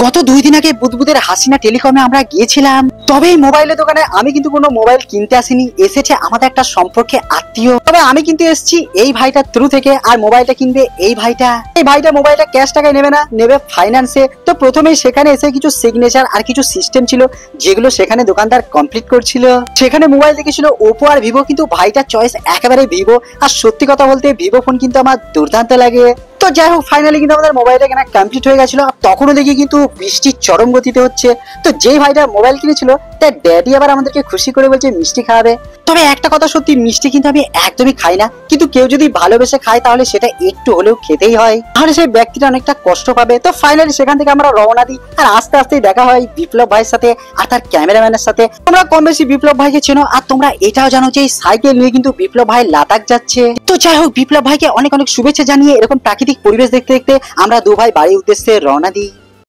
গত 2 দিন আগে বুদবুদের হাসিনা টেলিকমে আমরা গিয়েছিলাম। তবে এই মোবাইলের দোকানে আমি কিন্তু কোনো মোবাইল কিনতে আসিনি, এসেছে আমাদের একটা সম্পর্কে আত্মীয়। তবে আমি কিন্তু এসেছি এই ভাইটার থ্রু থেকে, আর মোবাইলটা কিনবে এই ভাইটা মোবাইলটা ক্যাশ টাকায় নেবে না, নেবে ফাইন্যান্সে। তো প্রথমেই সেখানে এসে কিছু সিগনেচার আর কিছু সিস্টেম ছিল যেগুলো সেখানে দোকানদার কমপ্লিট করছিল। সেখানে মোবাইল দেখেছিল ওপো আর ভিভো, কিন্তু ভাইটার চয়েস একেবারে ভিভো। আর সত্যি কথা বলতে ভিভো ফোন কিন্তু আমার দুর্দান্ত লাগে। তো যাই হোক, ফাইনালি কিন্তু আমাদের মোবাইলটা কেনা কমপ্লিট হয়ে গেছিল। তখনও দেখি কিন্তু বৃষ্টির চরম গতিতে হচ্ছে। তো যেই ভাইটা মোবাইল কিনেছিল তার ড্যাডি আবার আমাদেরকে খুশি করে বলছে মিষ্টি খাওয়াবে। তবে একটা কথা সত্যি, মিষ্টি কিন্তু আমি একদমই খাই না, কিন্তু কেউ যদি ভালোবেসে খায় তাহলে সেটা একটু হলেও খেতেই হয়, তাহলে সেই ব্যক্তিটা অনেকটা কষ্ট পাবে। তো ফাইনালি সেখান থেকে আমরা রওনা দিই, আর আস্তে আস্তেই দেখা হয় বিপ্লব ভাইয়ের সাথে আর তার ক্যামেরাম্যানের সাথে। তোমরা কম বেশি বিপ্লব ভাইকে চেনো, আর তোমরা এটাও জানো যে এই সাইকেল নিয়ে কিন্তু বিপ্লব ভাই লাদাখ যাচ্ছে। তো যাই হোক, বিপ্লব ভাইকে অনেক অনেক শুভেচ্ছা জানিয়ে এরকম প্রাকৃতিক পরিবেশ দেখতে দেখতে আমরা দু ভাই বাড়ির উদ্দেশ্যে রওনা দিই।